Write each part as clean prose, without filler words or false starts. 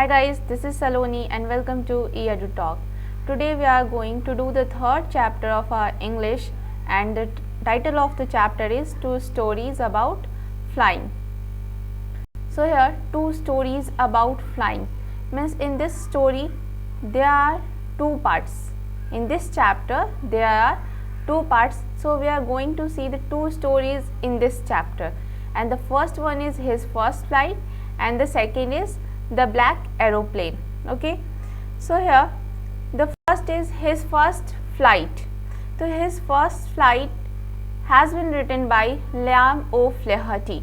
Hi guys, this is Saloni and welcome to E-EduTalk. Today we are going to do the third chapter of our English, and the title of the chapter is Two Stories About Flying. So here, two stories about flying means in this story there are two parts. In this chapter there are two parts, so we are going to see the two stories in this chapter, and the first one is his first flight and the second is the black aeroplane. Okay, so here the first is his first flight. So his first flight has been written by Liam O'Flaherty.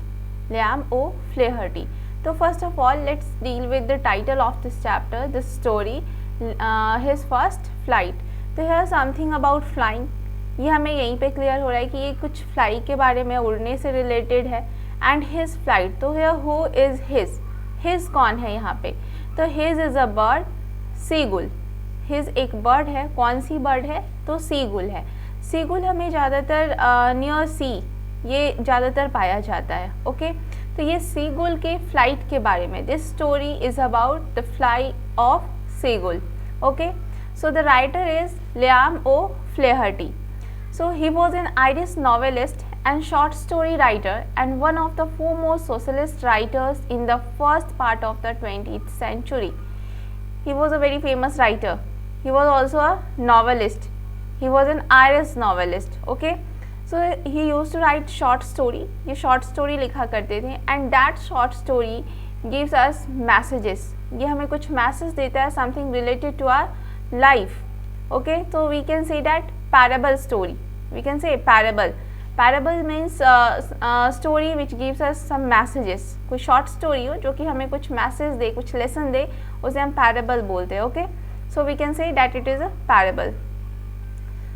So first of all, let's deal with the title of this chapter, this story, his first flight. तो here something about flying, ये हमें यहीं पे clear हो रहा है कि ये कुछ फ्लाई के बारे में, उड़ने से रिलेटेड है. एंड हिज फ्लाइट, तो here who is his कौन है यहाँ पे? तो his is a bird, seagull. his एक बर्ड है. कौन सी बर्ड है? तो seagull है. seagull हमें ज़्यादातर नियर सी ये ज़्यादातर पाया जाता है. ओके, तो ये seagull के फ्लाइट के बारे में. This story is about the fly of seagull. Okay, so the writer is Liam O'Flaherty. So he was an Irish novelist and short story writer and one of the foremost socialist writers in the first part of the 20th century. He was a very famous writer. He was also a novelist. He was an Irish novelist. Okay, so he used to write short story. ये short story लिखा करते थे and that short story gives us messages. ये हमें कुछ message देता है, something related to our life. Okay, so we can say that parable story. We can say parable. Parable means story which gives us some messages. कोई short story हो जो कि हमें कुछ message दे, कुछ lesson दे, उसे हम parable बोलते हैं. Okay, so we can say that it is a parable.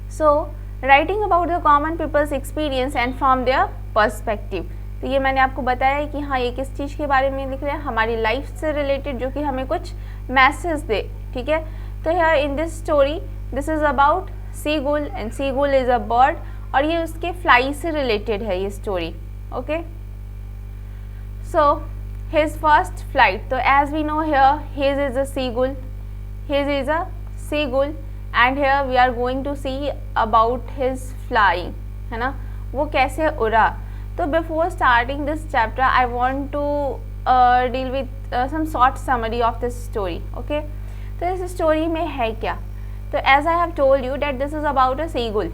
So writing about the common people's experience and from their perspective. तो ये मैंने आपको बताया है कि हाँ ये किस चीज़ के बारे में लिख रहे हैं, हमारी लाइफ से रिलेटेड, जो कि हमें कुछ मैसेज दे. ठीक है, तो here in this story this is about seagull and seagull is a bird और ये उसके फ्लाई से रिलेटेड है ये स्टोरी. ओके, सो his first flight. तो as we know here his is a seagull, and here we are going to see about his flying, है ना, वो कैसे उड़ा. तो before starting this chapter I want to deal with some short summary of this story. Okay, तो इस story में है क्या? तो as I have told you that this is about a seagull.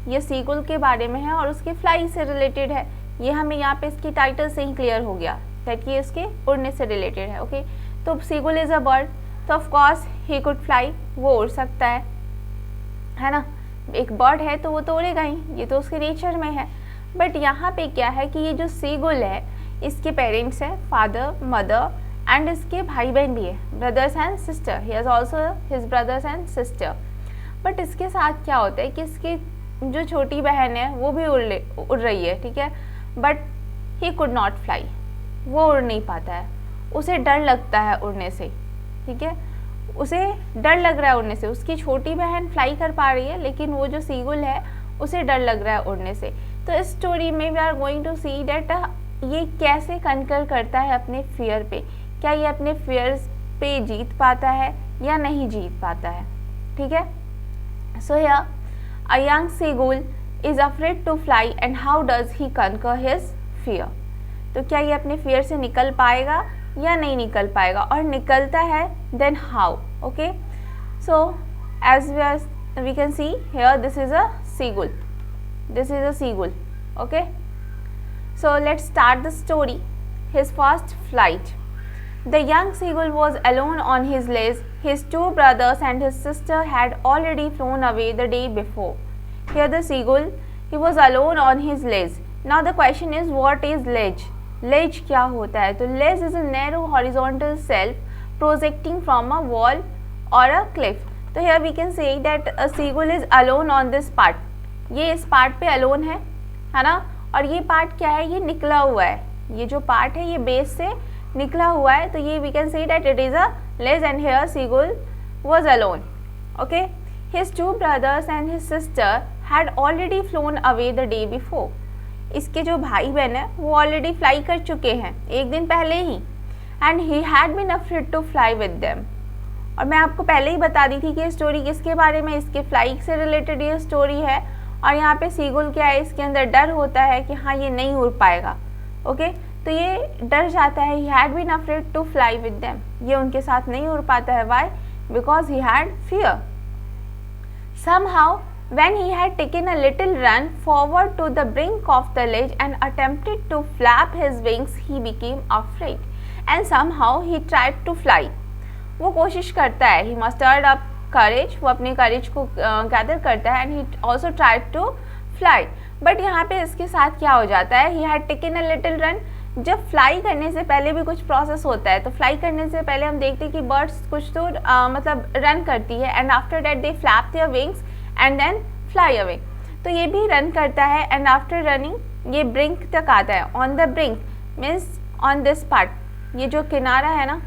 ये सीगुल के बारे में है और उसके फ्लाई से रिलेटेड है. ये हमें यहाँ पे इसकी टाइटल से ही क्लियर हो गया दैट ये इसके उड़ने से रिलेटेड है. ओके, तो सीगुल इज़ अ बर्ड, तो of course he could fly, वो उड़ सकता है ना. एक बर्ड है तो वो तो उड़ेगा ही, ये तो उसके नेचर में है. बट यहाँ पे क्या है कि ये जो सीगुल है इसके पेरेंट्स हैं, फादर, मदर एंड इसके भाई बहन भी है, brothers and sister. He has also his brothers and sister. But इसके साथ क्या होता है कि इसकी जो छोटी बहन है वो भी उड़ रही है. ठीक है, but he could not fly, वो उड़ नहीं पाता है, उसे डर लगता है उड़ने से. ठीक है, उसे डर लग रहा है उड़ने से. उसकी छोटी बहन फ्लाई कर पा रही है लेकिन वो जो सीगुल है उसे डर लग रहा है उड़ने से. तो इस स्टोरी में we are going to see that ये कैसे कनकर करता है अपने फियर पे. क्या ये अपने फियर्स पे जीत पाता है या नहीं जीत पाता है. ठीक है, so here a young seagull is afraid to fly and how does he conquer his fear. तो क्या ये अपने फियर से निकल पाएगा या नहीं निकल पाएगा, और निकलता है then how. Okay, so as we can see here this is a seagull. Okay, so let's start the story. His first flight. The young seagull was alone on his ledge. His two brothers and his sister had already flown away the day before. Here the seagull, he was alone on his ledge. Now the question is, what is ledge? Ledge क्या होता है? तो ledge is a narrow horizontal shelf projecting from a wall or a cliff. तो here we can say that a seagull is alone on this part. ये इस part पे alone है ना, और ये पार्ट क्या है, ये निकला हुआ है. ये जो पार्ट है ये बेस से निकला हुआ है, तो ये we can say that it is a ledge and here seagull was alone. Okay, his two brothers and his sister had already flown away the day before. इसके जो भाई बहन है वो ऑलरेडी फ्लाई कर चुके हैं एक दिन पहले ही. and he had been afraid to fly with them. और मैं आपको पहले ही बता दी थी कि ये स्टोरी किसके बारे में, इसके फ्लाइट से रिलेटेड ये स्टोरी है। और यहाँ पे सीगुल क्या है, इसके अंदर डर होता है कि हाँ ये नहीं उड़ पाएगा। ओके, तो ये डर जाता है। he had been afraid to fly with them, ये उनके साथ नहीं उड़ पाता है। why? because he had fear. Somehow when he had taken a little run forward to the brink of the ledge and attempted to flap his wings, he became afraid and somehow he tried to fly. वो कोशिश करता है, he mustered up courage, वो अपने courage को gather करता है, and he also tried to fly. But यहाँ पे इसके साथ क्या हो जाता है, he had taken a little run. जब फ्लाई करने से पहले भी कुछ प्रोसेस होता है, तो फ्लाई करने से पहले हम देखते हैं कि बर्ड्स कुछ तो मतलब रन करती है, and after that they flap their wings and then fly away. तो ये भी रन करता है, एंड आफ्टर रनिंग ये ब्रिंक तक आता है। On the brink means on this part, ये जो किनारा है ना,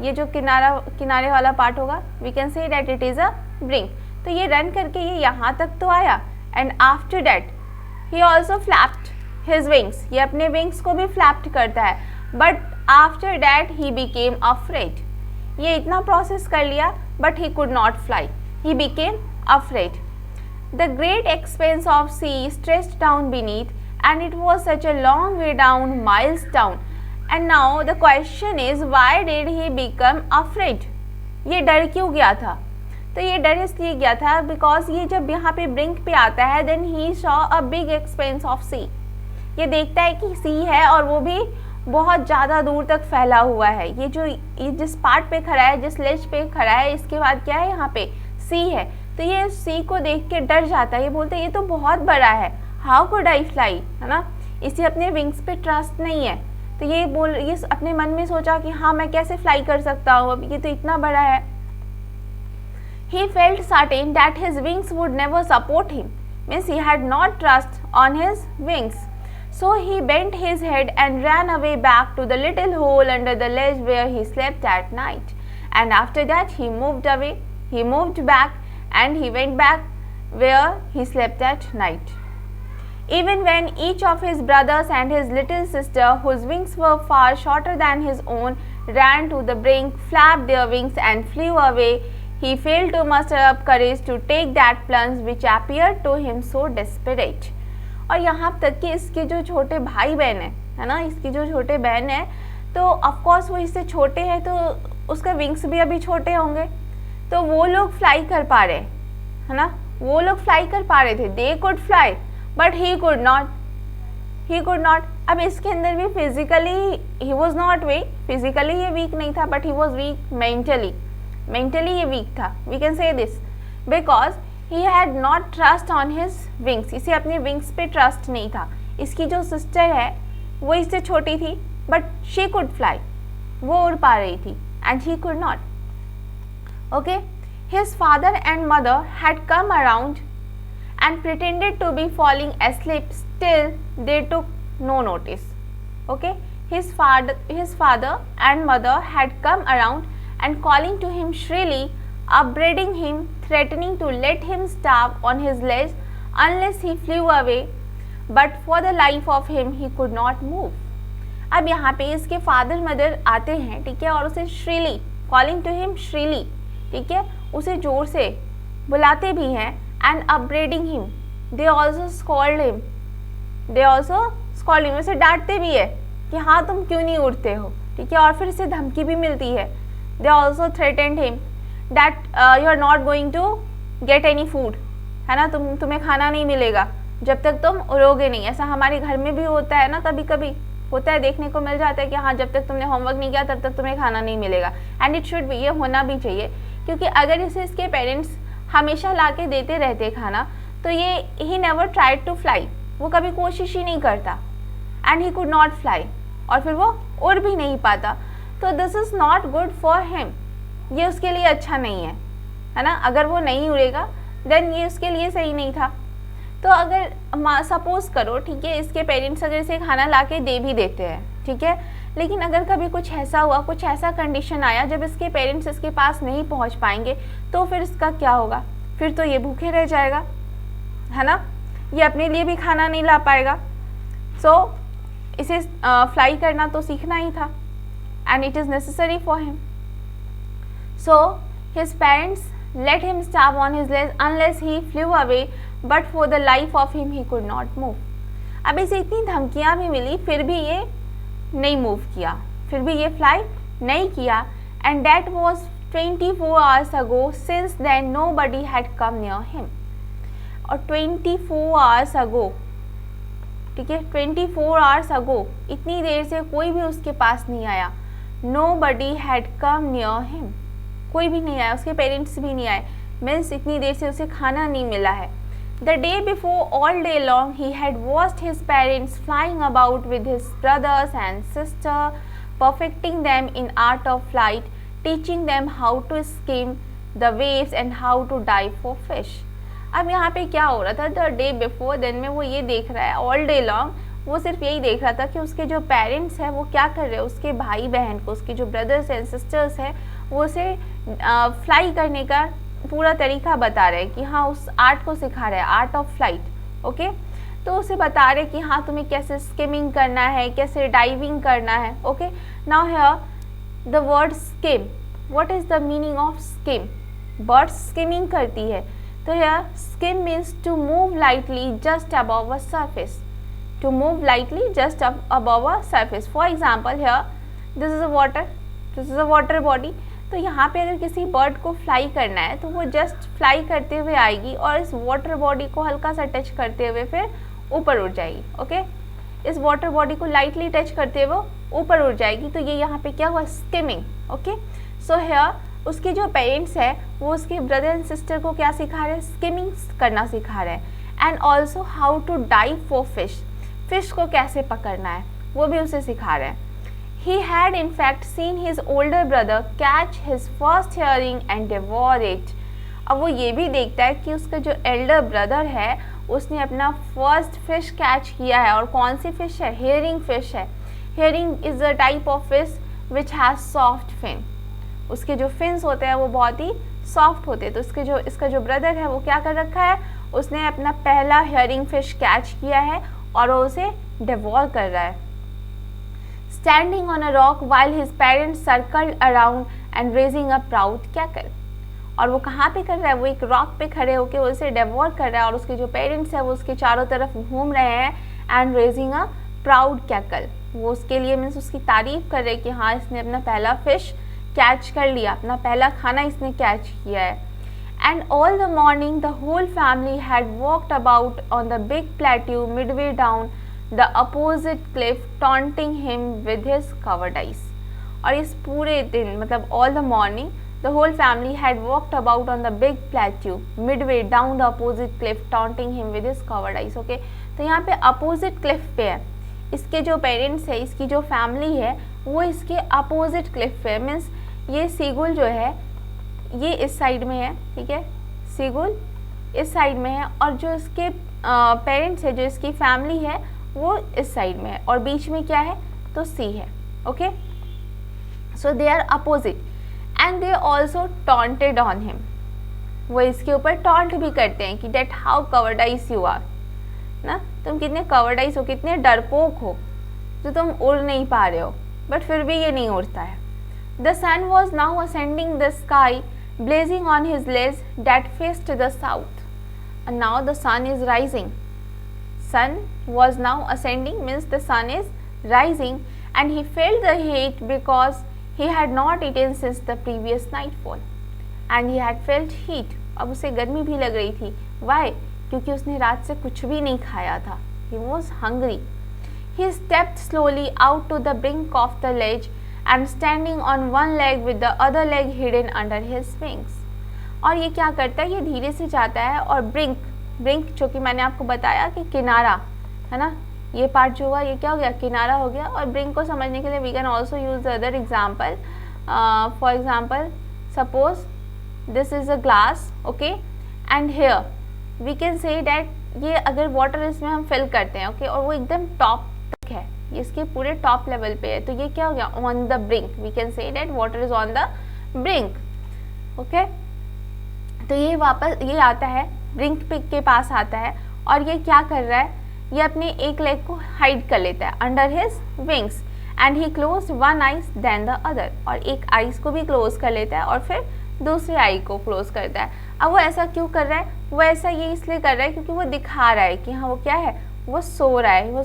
ये जो किनारे वाला पार्ट होगा, we can say that it is a brink. तो ये रन करके ये यहाँ तक तो आया, and after that he also flapped his wings, ये अपने विंग्स को भी फ्लैप्ड करता है, but after that he became afraid. ये इतना प्रोसेस कर लिया, but he could not fly, he became afraid. The great expanse of sea stretched down beneath and it was such a long way down, miles down. And now the question is why did he become afraid? ये डर क्यों गया था? तो ये डर इसलिए गया था बिकॉज ये जब यहाँ पे ब्रिंक पे आता है, then he saw a big expanse of sea. ये देखता है कि सी है और वो भी बहुत ज़्यादा दूर तक फैला हुआ है। ये जिस पार्ट पे खड़ा है, जिस लेज पे खड़ा है, इसके बाद क्या है, यहाँ पे सी है। तो ये सी को देख के डर जाता है, ये बोलता है ये तो बहुत बड़ा है, हाउ कुड आई फ्लाई, है ना। इसे अपने विंग्स पे ट्रस्ट नहीं है, तो ये अपने मन में सोचा कि हाँ मैं कैसे फ्लाई कर सकता हूँ, अब ये तो इतना बड़ा है। He felt certain that his wings would never support him, means he had not trust on his wings. So he bent his head and ran away back to the little hole under the ledge where he slept at night. And after that he moved back and he went back where he slept at night. Even when each of his brothers and his little sister, whose wings were far shorter than his own, ran to the brink, flapped their wings and flew away, he failed to muster up courage to take that plunge which appeared to him so desperate. और यहाँ तक कि इसके जो छोटे भाई बहन है ना, इसकी जो छोटे बहन है, तो ऑफकोर्स वो इससे छोटे हैं, तो उसका विंग्स भी अभी छोटे होंगे, तो वो लोग फ्लाई कर पा रहे है ना, वो लोग फ्लाई कर पा रहे थे, they could fly, but he could not. अब इसके अंदर भी physically he was not weak, physically ये वीक नहीं था, but he was weak mentally ये वीक था। We can say this because he had not trust on his wings, इसे अपने विंग्स पे ट्रस्ट नहीं था। इसकी जो सिस्टर है वो इससे छोटी थी, बट शी कुड फ्लाई, वो उड़ पा रही थी, and he could not. Okay, his father and mother had come around and pretended to be falling asleep, still they took no notice. Okay, his father and mother had come around and calling to him shrilly, upbraiding him, threatening to let him starve on his ledge unless he flew away, but for the life of him he could not move. अब यहाँ पे इसके father mother आते हैं, ठीक है, और उसे श्रीली, कॉलिंग टू हिम श्रीली, ठीक है, उसे जोर से बुलाते भी हैं, and upbraiding him, they also scold him, उसे डांटते भी है कि हाँ तुम क्यों नहीं उड़ते हो, ठीक है, और फिर इसे धमकी भी मिलती है। they also threatened him that you are not going to get any food, है ना, तुम्हें खाना नहीं मिलेगा जब तक तुम उड़ोगे नहीं। ऐसा हमारे घर में भी होता है ना, कभी कभी होता है, देखने को मिल जाता है कि हाँ जब तक तुमने होमवर्क नहीं किया तब तक तुम्हें खाना नहीं मिलेगा, एंड इट शुड बी, ये होना भी चाहिए, क्योंकि अगर इसे इसके पेरेंट्स हमेशा ला के देते रहते खाना, तो ये he never tried to fly, वो कभी कोशिश ही नहीं करता, and he could not fly, और फिर वो उड़ भी नहीं पाता। तो this is not good for him, ये उसके लिए अच्छा नहीं है ना। अगर वो नहीं उड़ेगा देन ये उसके लिए सही नहीं था। तो अगर सपोज करो, ठीक है, इसके पेरेंट्स अगर इसे खाना ला के दे भी देते हैं, ठीक है, लेकिन अगर कभी कुछ ऐसा हुआ, कुछ ऐसा कंडीशन आया जब इसके पेरेंट्स इसके पास नहीं पहुंच पाएंगे, तो फिर इसका क्या होगा? फिर तो ये भूखे रह जाएगा, है ना, ये अपने लिए भी खाना नहीं ला पाएगा। सो इसे फ्लाई करना तो सीखना ही था, and it is necessary for him. So his parents let him starve on his legs unless he flew away, but for the life of him he could not move. अब इसे इतनी धमकियाँ भी मिली, फिर भी ये नहीं मूव किया, फिर भी ये फ्लाई नहीं किया. And that was 24 hours ago. Since then nobody had come near him. और 24 hours ago, ठीक है, 24 hours ago, इतनी देर से कोई भी उसके पास नहीं आया. Nobody had come near him. कोई भी नहीं आया, उसके पेरेंट्स भी नहीं आए, मीन्स इतनी देर से उसे खाना नहीं मिला है. The day before, all day long, he had watched his parents flying about with his brothers and sister, perfecting them in art of flight, teaching them how to skim the waves and how to dive for fish. अब यहाँ पे क्या हो रहा था? The day before, दिन में वो ये देख रहा है, all day long वो सिर्फ यही देख रहा था कि उसके जो पेरेंट्स हैं वो क्या कर रहे हैं, उसके भाई बहन को, उसके जो ब्रदर्स एंड सिस्टर्स हैं वो उसे फ्लाई करने का पूरा तरीका बता रहे हैं कि हाँ उस आर्ट को सिखा रहे हैं, आर्ट ऑफ फ्लाइट. ओके, तो उसे बता रहे कि हाँ तुम्हें कैसे स्किमिंग करना है, कैसे डाइविंग करना है. Okay, now here the word skim. What is the meaning of skim? Bird skimming करती है, तो here skim means to move lightly just above a surface. To move lightly just above a surface. For example, here this is a water, this is a water body. तो यहाँ पे अगर किसी bird को fly करना है तो वो जस्ट फ्लाई करते हुए आएगी और इस वाटर बॉडी को हल्का सा टच करते हुए फिर ऊपर उड़ जाएगी. ओके, इस वाटर बॉडी को लाइटली टच करते हुए ऊपर उड़ जाएगी. तो ये यहाँ पे क्या हुआ? स्किमिंग. ओके, सो हियर उसके जो पेरेंट्स हैं वो उसके ब्रदर एंड सिस्टर को क्या सिखा रहे हैं? स्किमिंग करना सिखा रहे हैं. And also how to dive for fish. Fish को कैसे पकड़ना है वो भी उसे सिखा रहे हैं. He had in fact seen his older brother catch his first herring and devour it. अब वो ये भी देखता है कि उसका जो एल्डर ब्रदर है उसने अपना फर्स्ट फिश कैच किया है. और कौन सी फिश है? हेयरिंग फिश है. Herring is a type of fish which has soft fin. उसके जो फिन्स होते हैं वो बहुत ही सॉफ्ट होते हैं. तो इसका जो ब्रदर है वो क्या कर रखा है? उसने अपना पहला हेयरिंग फिश कैच किया है और वो उसे डिवोर कर रहा है. Standing on a rock while his parents circled around and raising a proud cackle. और वो कहाँ पे कर रहा है? वो एक रॉक पे खड़े होकर उसे डिवोर कर रहा है और उसके जो पेरेंट्स हैं वो उसके चारों तरफ घूम रहे हैं. And raising a proud cackle, वो उसके लिए मीन्स उसकी तारीफ कर रहे हैं कि हाँ इसने अपना पहला फिश कैच कर लिया, अपना पहला खाना इसने कैच किया है. And all the morning the whole family had walked about on the big plateau midway down the opposite cliff, taunting him with his cowardice. और इस पूरे दिन मतलब all the morning the whole family had walked about on the big plateau midway down the opposite cliff, taunting him with his cowardice. Okay, तो यहाँ पे opposite cliff पे है, इसके जो पेरेंट्स है, इसकी जो फैमिली है वो इसके अपोजिट क्लिफ पे है. मीन्स ये सीगुल जो है ये इस साइड में है, ठीक है, सीगुल इस साइड में है और जो इसके पेरेंट्स है, जो इसकी फैमिली है वो इस साइड में है और बीच में क्या है? तो सी है. Okay, so they are opposite and they also taunted on him. वो इसके ऊपर टॉन्ट भी करते हैं कि that how cowardice you are, ना तुम कितने कवर्डाइज हो, कितने डरपोक हो जो तुम उड़ नहीं पा रहे हो. बट फिर भी ये नहीं उड़ता है. The sun was now ascending the sky, blazing on his legs that faced the south. And now the sun is rising. Sun was now ascending means the sun is rising, and he felt the heat because he had not eaten since the previous nightfall. And he had felt heat. अब उसे गर्मी भी लग रही थी. Why? क्योंकि उसने रात से कुछ भी नहीं खाया था. He was hungry. He stepped slowly out to the brink of the ledge and standing on one leg with the other leg hidden under his wings. और ये क्या करता है? ये धीरे से जाता है और ब्रिंक जो कि मैंने आपको बताया कि किनारा है ना, ये पार्ट जो हुआ ये क्या हो गया? किनारा हो गया. और ब्रिंक को समझने के लिए we can also use the other example. For example suppose this is a glass. Okay, and here we can say that ये अगर वाटर इसमें हम फिल करते हैं, ओके, और वो एकदम टॉप तक है, इसके पूरे टॉप लेवल पे है, तो ये क्या हो गया? On the brink. We can say that water is on the brink. Okay, तो ये वापस ये आता है ब्रिंक के पास आता है और ये क्या कर रहा है? ये अपने एक लेग को हाइड कर लेता है under his wings and he close one eyes then the other, और एक आइज को भी क्लोज कर लेता है और फिर दूसरी आई को क्लोज करता है। अब वो ऐसा क्यों कर रहा है? वो ऐसा ये इसलिए कर रहा है क्योंकि वो दिखा रहा है कि हाँ वो क्या है, वो सो रहा है, वो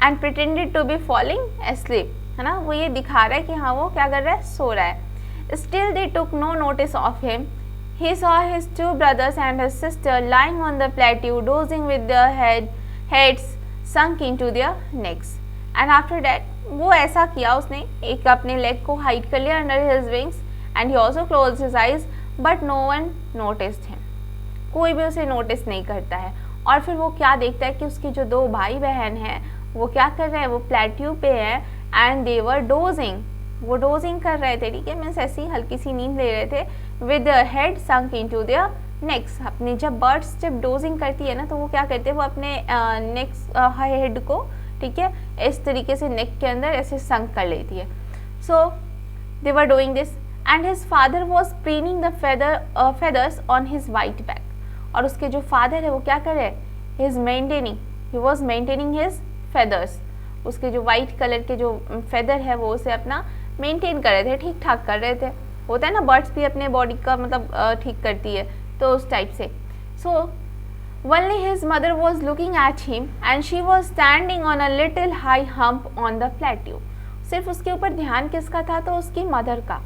and pretended to be falling asleep, है ना, वो ये दिखा रहा है कि हाँ वो क्या कर रहा है, सो रहा है। Still they took no notice of him. He saw his two brothers and his sister lying on the plateau, dozing with their heads sunk into their necks. And after that, वो ऐसा किया, उसने एक अपने लेग को hide कर लिया under his wings, and he also closed his eyes, but no one noticed him. कोई भी उसे नोटिस नहीं करता है। और फिर वो क्या देखता है कि उसके जो दो भाई बहन हैं वो क्या कर रहे हैं, वो प्लेट्यू पे हैं, एंड दे वर डोजिंग, वो डोजिंग कर रहे थे, ठीक है, मीन्स ऐसी हल्की सी नींद ले रहे थे, with their head sunk into their next. अपने जब बर्ड्स जब डोजिंग करती है ना तो वो क्या करते हैं, वो अपने नेक्स हेड को, ठीक है, इस तरीके से नेक के अंदर ऐसे संक कर लेती है। So they were doing this and his father was preening the feathers on his white back. और उसके जो फादर है वो क्या कर रहे हैं, he was maintaining his feathers, उसके जो वाइट कलर के जो फेदर है वो उसे अपना मेंटेन कर रहे थे, ठीक ठाक कर रहे थे। होता है ना, बर्ड्स भी अपने बॉडी का मतलब ठीक करती है, तो उस टाइप से। So only his mother was looking at him and she was standing on a little high hump on the plateau. सिर्फ उसके ऊपर ध्यान किसका था, तो उसकी मदर का,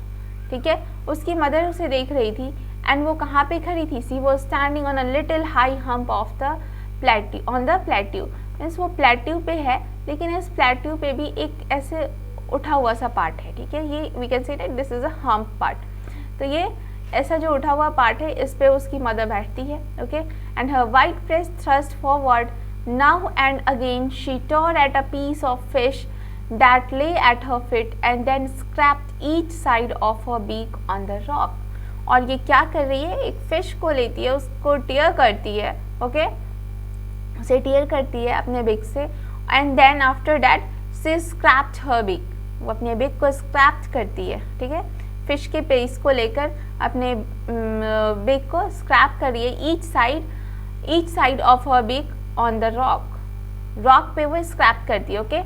ठीक है, उसकी मदर उसे देख रही थी। एंड वो कहाँ पे खड़ी थी, she was standing on a little high hump of the plateau, on the plateau, means वो प्लेट्यू पे है, लेकिन इस प्लेट्यू पे भी एक ऐसे उठा हुआ सा पार्ट है, ठीक है, ये we can say that this is a hump part. तो ये ऐसा जो उठा हुआ पार्ट है, इस पे उसकी मदर बैठती है, okay, and her white breast thrust forward now and again she tore at a piece of fish that lay at her feet and then scraped each side of her beak on the rock. और ये क्या कर रही है, एक fish को लेती है, उसको टीयर करती है, ओके, उसे टीयर करती है अपने बिक से, and then after that she scraped her beak, वो अपने बिक को स्क्रैप्ड करती है, ठीक है, फिश के पीस को लेकर अपने बिक को स्क्रैप कर रही है, ईच साइड ऑफ हर बिक ऑन द रॉक पे वो स्क्रैप करती है, okay.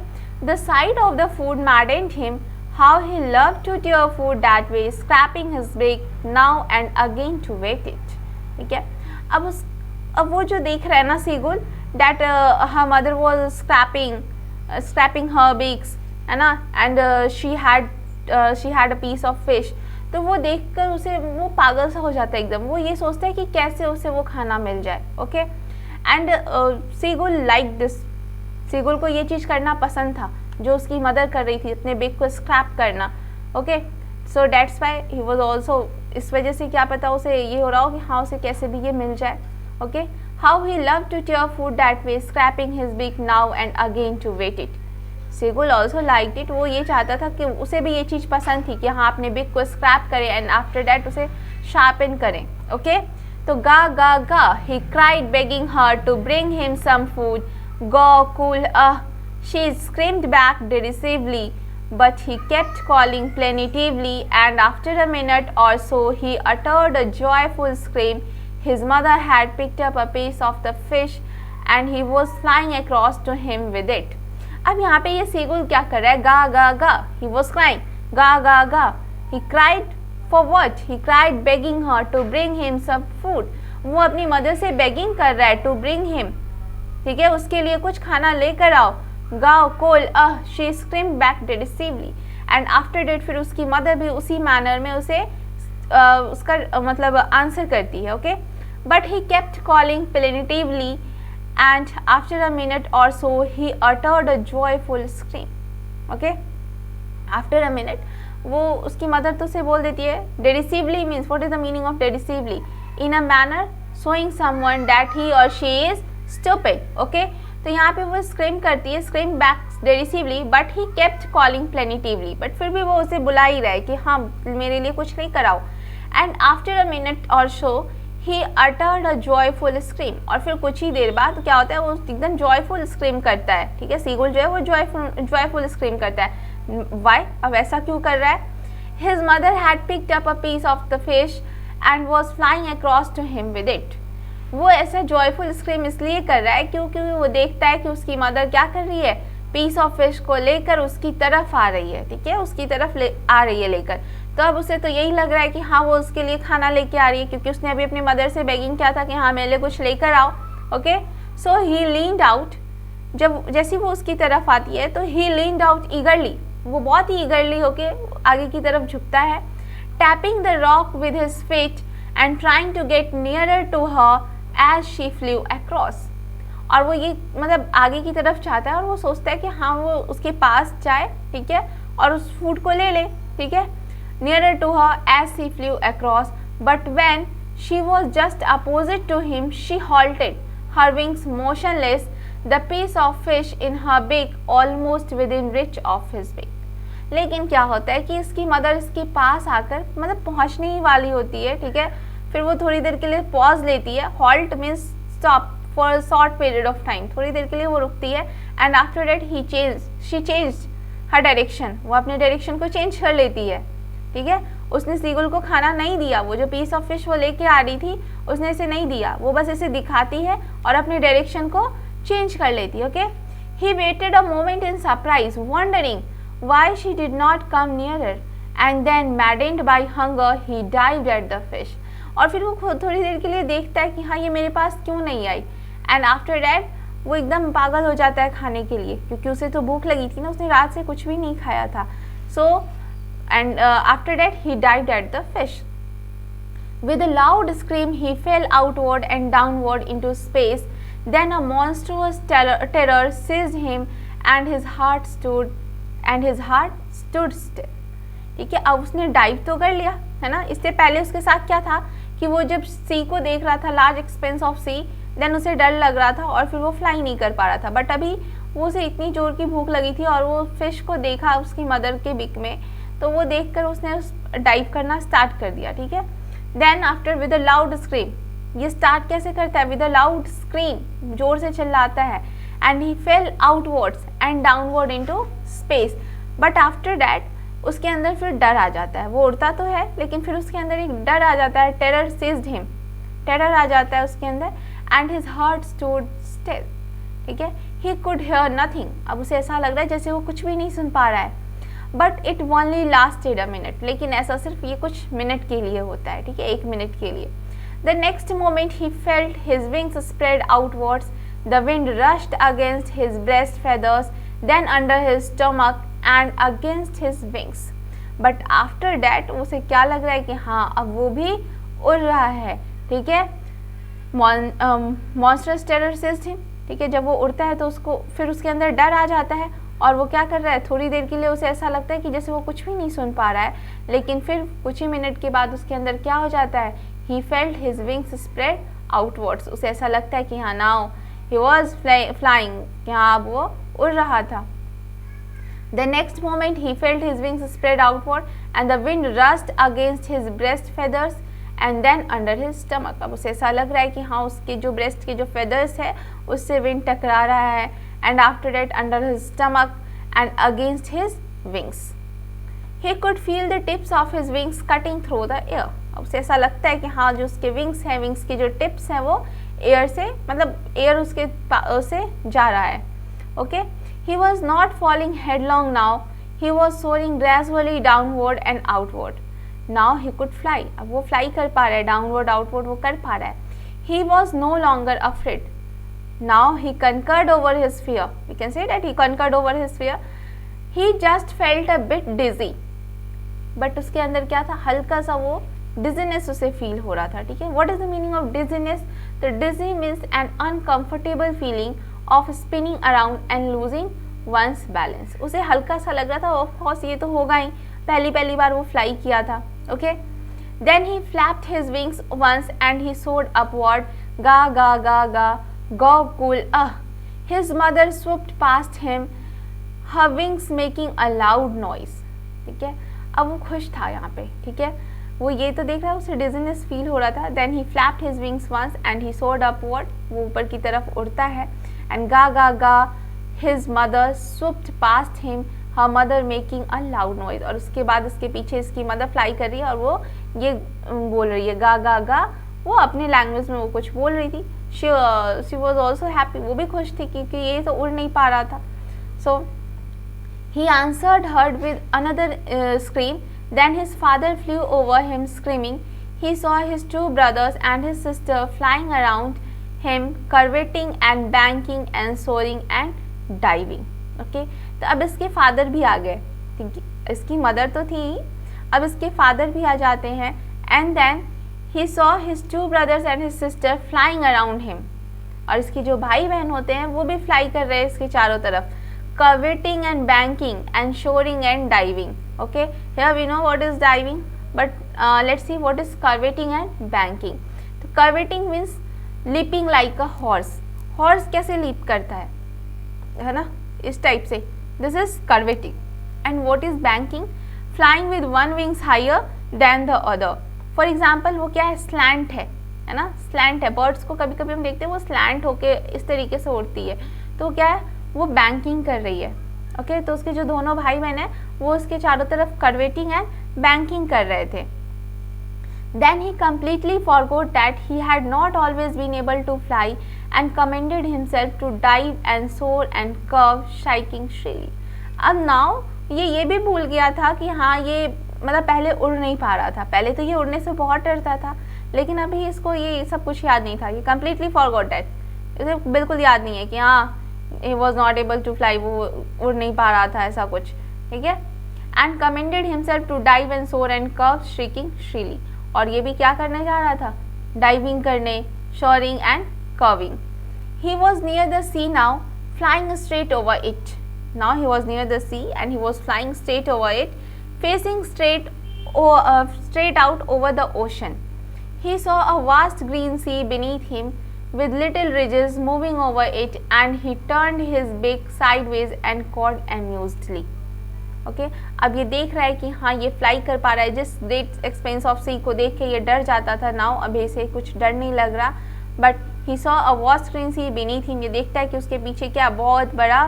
The side of the food मैडेंड him, how he loved to tear food that way, scraping his beak now and again to wet it, ठीक है। अब वो जो देख रहा है ना seagull, that her mother was scrapping her beaks, है ना, and she had a piece of fish, तो वो देखकर उसे वो पागल सा हो जाता है एकदम, वो ये सोचता है कि कैसे उसे वो खाना मिल जाए, okay. And seagull like this, seagull को ये चीज़ करना पसंद था जो उसकी मदर कर रही थी, अपने बिग को स्क्रैप करना, okay. So that's why he was also, इस वजह से क्या पता उसे ये हो रहा हो कि हाँ उसे कैसे भी ये मिल जाए, okay. How he love to tear food that way, scraping his beak now and again to whet it. Seagull also like it, वो ये चाहता था कि उसे भी ये चीज़ पसंद थी कि हाँ अपने बिग को स्क्रैप करें एंड आफ्टर दैट उसे शार्पन करें, ओके। तो ga ga ga he cried begging her to bring him some food, gaw col she screamed back derisively, but he kept calling plaintively, and after a minute or so he uttered a joyful scream. His mother had picked up a piece of the fish and he was flying across to him with it. अब यहाँ पे ये seagull क्या कर रहा है, गा ga गा, he was crying, गा गा गा, he cried for what? He cried begging her to bring him some food. वो अपनी मदर से begging कर रहा है to bring him, ठीक है, उसके लिए कुछ खाना लेकर आओ। गाओ कोल she scream back derisively, and after that फिर उसकी मदर भी उसी मैनर में उसे उसका मतलब आंसर करती है, okay. But he kept calling plaintively and after a minute or so he uttered a joyful scream, okay. After a minute वो उसकी मदर तो उसे बोल देती है, derisively means what is the meaning of derisively, in a manner showing someone that he or she is stupid, okay. तो यहाँ पे वो स्क्रीम करती है, scream back derisively, but he kept calling plaintively, but फिर भी वो उसे बुला ही रहा है कि हाँ मेरे लिए कुछ नहीं कराओ। And after a minute or so he uttered a joyful scream, और फिर कुछ ही देर बाद क्या होता है, वो एकदम जॉयफुल स्क्रीम करता है, ठीक है, सीगुल जो है वो जॉयफुल स्क्रीम करता है। वाई, अब ऐसा क्यों कर रहा है? His mother had picked up a piece of the fish and was flying across to him with it. वो ऐसा जॉयफुल स्क्रीम इसलिए कर रहा है क्योंकि वो देखता है कि उसकी मदर क्या कर रही है, पीस ऑफ फिश को लेकर उसकी तरफ आ रही है, ठीक है, उसकी तरफ आ रही है लेकर। तो अब उसे तो यही लग रहा है कि हाँ वो उसके लिए खाना लेके आ रही है, क्योंकि उसने अभी अपनी मदर से बेगिंग किया था कि हाँ मेरे लिए कुछ लेकर आओ। ओके, सो ही लीन्ड आउट, जब जैसी वो उसकी तरफ आती है तो ही लीन्ड आउट ईगरली, वो बहुत ही ईगरली होके आगे की तरफ झुकता है, tapping the rock with his feet and trying to get nearer to her as she flew across. और वो ये मतलब आगे की तरफ चाहता है और वो सोचता है कि हाँ वो उसके पास जाए, ठीक है, और उस फूड को ले ले, ठीक है, nearer to her as she flew across, but when she was just opposite to him she halted, her wings motionless, the piece of fish in her beak almost within reach of his beak। लेकिन क्या होता है कि इसकी mother इसके पास आकर मतलब पहुंचने ही वाली होती है, ठीक है, फिर वो थोड़ी देर के लिए पॉज लेती है, halt means stop for a short period of time, थोड़ी देर के लिए वो रुकती है, and after that she changed her direction, वो अपने डायरेक्शन को चेंज कर लेती है, ठीक है। उसने सीगुल को खाना नहीं दिया, वो जो पीस ऑफ फिश वो लेके आ रही थी उसने इसे नहीं दिया, वो बस इसे दिखाती है और अपने डायरेक्शन को चेंज कर लेती है। Okay, he waited a moment in surprise wondering why she did not come nearer and then maddened by hunger he dived at the fish. और फिर वो खुद थोड़ी देर के लिए देखता है कि हाँ ये मेरे पास क्यों नहीं आई, एंड आफ्टर दैट वो एकदम पागल हो जाता है खाने के लिए, क्योंकि उसे तो भूख लगी थी ना, उसने रात से कुछ भी नहीं खाया था। सो and after that he dived at the fish. With a loud scream he fell outward and downward into space. Then a monstrous terror seized him and his heart stood still। ठीक है, अब उसने डाइव तो कर लिया है ना, इससे पहले उसके साथ क्या था कि वो जब सी को देख रहा था, large expanse of sea, then उसे डर लग रहा था और फिर वो फ्लाई नहीं कर पा रहा था, बट अभी वो उसे इतनी जोर की भूख लगी थी और वो फिश को देखा उसकी मदर के बिक में, तो वो देखकर उसने उस डाइव करना स्टार्ट कर दिया, ठीक है। Then after with a loud scream, ये स्टार्ट कैसे करता है, विद अ लाउड स्क्रीम, जोर से चिल्लाता है, and he fail outwards and downward into space, but after that उसके अंदर फिर डर आ जाता है, वो उड़ता तो है लेकिन फिर उसके अंदर एक डर आ जाता है, टेरर सीज्ड हिम, टेरर आ जाता है उसके अंदर, and his heart stood still, ठीक है, ही कुड हियर नथिंग, अब उसे ऐसा लग रहा है जैसे वो कुछ भी नहीं सुन पा रहा है, but it only lasted a minute, लेकिन ऐसा सिर्फ ये कुछ मिनट के लिए होता है, ठीक है, 1 मिनट के लिए। The next moment he felt his wings spread outwards, the wind rushed against his breast feathers, then under his stomach and against his wings, but after that उसे क्या लग रहा है कि हाँ अब वो भी उड़ रहा है, ठीक है, मॉन्स्टरस टेरर सीज्ड हिम, ठीक है, जब वो उड़ता है तो उसको फिर उसके अंदर डर आ जाता है और वो क्या कर रहा है, थोड़ी देर के लिए उसे ऐसा लगता है कि जैसे वो कुछ भी नहीं सुन पा रहा है, लेकिन फिर कुछ ही मिनट के बाद उसके अंदर क्या हो जाता है, ही felt his wings spread outwards, उसे ऐसा लगता है कि हाँ नाउ ही वाज फ्लाइंग, कि हाँ अब वो उड़ रहा था। The next moment he felt his wings spread outward and the wind rushed against his breast feathers and then under his stomach, अब उसे ऐसा लग रहा है कि हाँ उसके जो ब्रेस्ट के जो फेदर्स है उससे विंड टकरा रहा है, and after that under his stomach and against his wings he could feel the tips of his wings cutting through the air। अब उसे ऐसा लगता है कि हाँ जो उसके विंग्स हैं, विंग्स की जो टिप्स हैं वो एयर से मतलब एयर उसके से जा रहा है। Okay, he was not falling headlong now, he was soaring gradually downward and outward, now he could fly, अब वो फ्लाई कर पा रहा है, डाउनवर्ड आउटवर्ड वो कर पा रहा है। he was no longer afraid, now he conquered over his fear, we can say that he conquered over his fear, he just felt a bit dizzy, but उसके अंदर क्या था, हल्का सा वो dizziness उसे फील हो रहा था, ठीक है। what is the meaning of dizziness? The dizzy means an uncomfortable feeling of spinning around and losing one's balance, उसे हल्का सा लग रहा था, of course ये तो होगा ही, पहली बार वो फ्लाई किया था। okay, then he flapped his wings once and he soared upward, ga ga ga ga, go cool, his mother swooped past him, her wings making a loud noise, ठीक है, अब वो खुश था यहाँ पे, ठीक है, वो ये तो देख रहा है उसे डिजीनेस फील हो रहा था। Then he flapped his wings once and he soared upward, वो ऊपर की तरफ उड़ता है, एंड गा गा गा his mother swooped past him, her mother making a loud noise, और उसके बाद उसके पीछे इसकी मदर फ्लाई कर रही है और वो ये बोल रही है गा गा गा, वो अपने लैंग्वेज में वो कुछ बोल रही थी। शी वॉज ऑल्सो हैप्पी, वो भी खुश थी क्योंकि ये तो उड़ नहीं पा रहा था। So he answered her with another scream. Then his father flew over him screaming. He saw his two brothers and his sister flying around him, curveting and banking and soaring and diving. Okay, तो अब इसके father भी आ गए, ठीक है, इसकी mother तो थी, अब इसके फादर भी आ जाते हैं. And then he saw his two brothers and his sister flying around him, और इसके जो भाई बहन होते हैं वो भी फ्लाई कर रहे हैं इसके चारों तरफ. Curveting and banking and soaring and diving. Okay, here we know what is diving, but let's see what is curveting and banking. तो curveting means leaping like a horse. Horse कैसे leap करता है ना, इस टाइप से. This is curveting. And what is banking? Flying with one wings higher than the other. For example, वो क्या है, slant है ना, slant है. बर्ड्स को कभी कभी हम देखते हैं वो slant होके इस तरीके से उड़ती है, तो क्या है, वो बैंकिंग कर रही है. ओके, तो उसके जो दोनों भाई बहन हैं वो उसके चारों तरफ कर्वेटिंग एंड बैंकिंग कर रहे थे. Then he completely forgot that he had not always been able to fly and commanded himself to dive and soar and curve shrieking shrilly. अब नाउ ये भी भूल गया था कि हाँ, ये मतलब पहले उड़ नहीं पा रहा था. पहले तो ये उड़ने से बहुत डरता था, लेकिन अभी इसको ये सब कुछ याद नहीं था. ये कम्प्लीटली फॉरगॉट दैट, इसे बिल्कुल याद नहीं है कि हाँ he was not able to fly, वो उड़ नहीं पा रहा था, ऐसा कुछ, ठीक है. and commended himself to dive and soar and curve shrieking shrilly. और ये भी क्या करने जा रहा था, डाइविंग करने, soaring and curving. he was near the sea now, flying straight over it. now he was near the sea and he was flying straight over it, facing straight out over the ocean. He saw a vast green sea beneath him with little ridges moving over it, and he turned his beak sideways and cawed amusedly. Okay, अब ये देख रहा है कि हाँ ये fly कर पा रहा है. जिस ग्रेट एक्सपेंस ऑफ सी को देख के ये डर जाता था, नाउ अभी इसे कुछ डर नहीं लग रहा. But he saw a vast green sea beneath him. ये देखता है कि उसके पीछे क्या बहुत बड़ा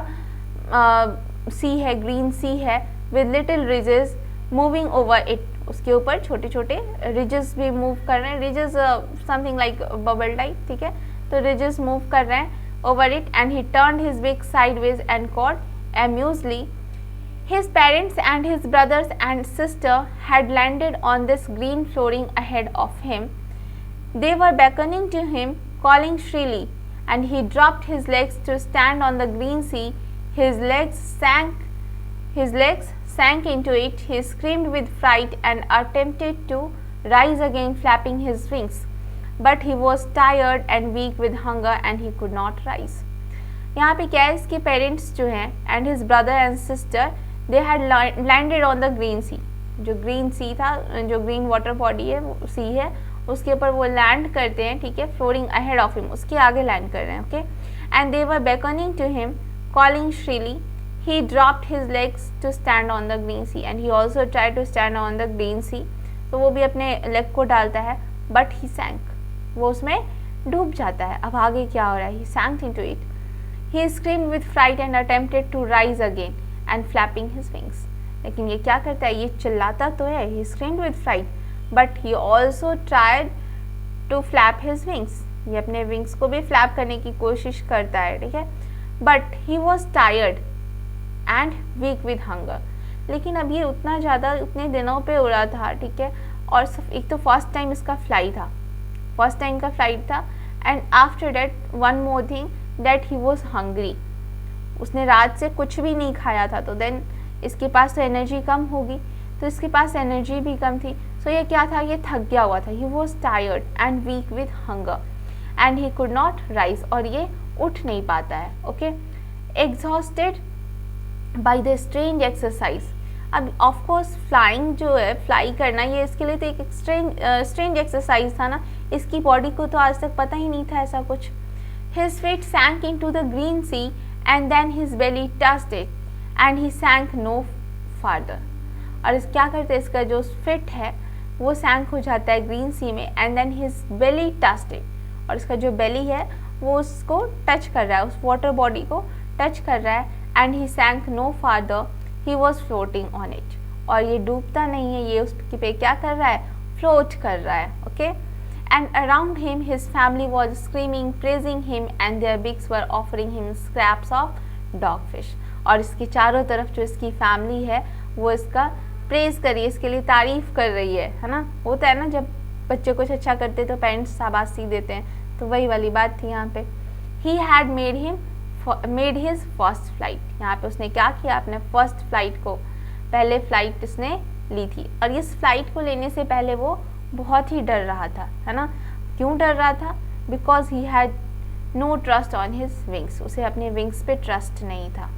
सी है, ग्रीन सी है, with little ridges moving over it. उसके ऊपर छोटे छोटे रिजेस भी मूव कर रहे हैं. Ridges something like bubble type, ठीक है. तो रिजेस मूव कर रहे हैं over it, and he turned his big sideways and called amusedly. His parents and his brothers and sister had landed on this green flooring ahead of him. They were beckoning to him, calling shrilly, and he dropped his legs to stand on the green sea. His legs sank into it. He screamed with fright and attempted to rise again, flapping his wings. But he was tired and weak with hunger and he could not rise. यहाँ पे क्या है, इसके parents जो हैं and his brother and sister, they had landed on the green sea. जो green सी था, जो ग्रीन वाटर बॉडी है, वो सी है, उसके ऊपर वो लैंड करते हैं, ठीक है. फ्लोरिंग अहेड ऑफ हिम, उसके आगे लैंड कर रहे हैं. Okay, and they were beckoning to him, calling shrilly. He dropped his legs to stand on the green sea and he also tried to stand on the green sea. तो वो भी अपने leg को डालता है, but he sank. वो उसमें डूब जाता है. अब आगे क्या हो रहा है, he sank into it. He screamed with fright and attempted to rise again and flapping his wings. लेकिन ये क्या करता है, ये चिल्लाता तो है, he screamed with fright, but he also tried to flap his wings. ये अपने विंग्स को भी फ्लैप करने की कोशिश करता है, ठीक है. But he was tired and weak with hunger. लेकिन अब ये उतना ज़्यादा उतने दिनों पे उड़ा था, ठीक है. और एक तो फर्स्ट टाइम इसका फ्लाइट था, फर्स्ट टाइम का फ्लाइट था. And after that one more thing, that he was hungry. उसने रात से कुछ भी नहीं खाया था, तो देन इसके पास तो एनर्जी कम होगी, तो इसके पास एनर्जी भी कम थी. सो ये क्या था, ये थक गया हुआ था. He was tired and weak with hunger and he could not rise. और ये उठ नहीं पाता है. Okay, exhausted by the strange exercise. अब ऑफकोर्स फ्लाइंग जो है, फ्लाई करना, ये इसके लिए तो एक स्ट्रेंज एक्सरसाइज था ना. इसकी बॉडी को तो आज तक पता ही नहीं था ऐसा कुछ. His feet sank into the green sea and then his belly touched it and he sank no farther. और इस क्या करते हैं, इसका जो फिट है वो सैंक हो जाता है ग्रीन सी में, and then his belly touched it. और इसका जो बेली है वो उसको टच कर रहा है, उस वाटर बॉडी को टच कर रहा है. And he sank no farther, he was floating on it. और ये डूबता नहीं है, ये उसके पे क्या कर रहा है, फ्लोट कर रहा है. Okay, and around him his family was screaming, praising him, and their beaks were offering him scraps of dogfish. और इसके चारों तरफ जो इसकी फैमिली है वो इसका प्रेज कर रही है, इसके लिए तारीफ कर रही है ना। होता है ना जब बच्चे कुछ अच्छा करते तो पेरेंट्स शाबाशी देते हैं, तो वही वाली बात थी यहाँ पे। He had made his first flight, यहाँ पे उसने क्या किया, अपने फर्स्ट फ्लाइट को, पहले फ्लाइट इसने ली थी। और इस फ्लाइट को लेने से पहले वो बहुत ही डर रहा था, है ना। क्यों डर रहा था? Because he had no trust on his wings, उसे अपने विंग्स पे ट्रस्ट नहीं था,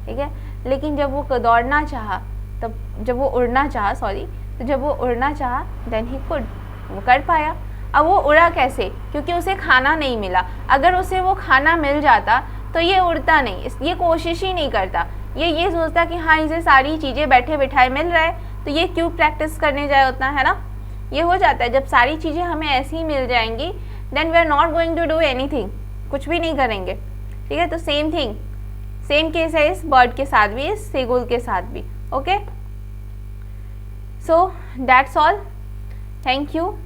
ठीक है। लेकिन जब वो दौड़ना चाहा, तब जब वो उड़ना चाहा, तो जब वो उड़ना चाहा देन ही कुड, वो कर पाया। अब वो उड़ा कैसे? क्योंकि उसे खाना नहीं मिला। अगर उसे वो खाना मिल जाता तो ये उड़ता नहीं, ये कोशिश ही नहीं करता, ये सोचता कि हाँ इसे सारी चीज़ें बैठे बिठाए मिल रहा है तो ये क्यों प्रैक्टिस करने जाए उतना, है ना। ये हो जाता है जब सारी चीज़ें हमें ऐसी ही मिल जाएंगी, then we are not going to do anything, कुछ भी नहीं करेंगे, ठीक है। तो सेम थिंग, सेम केस है इस बर्ड के साथ भी, इस सेगुल के साथ भी। Okay, so that's all, thank you.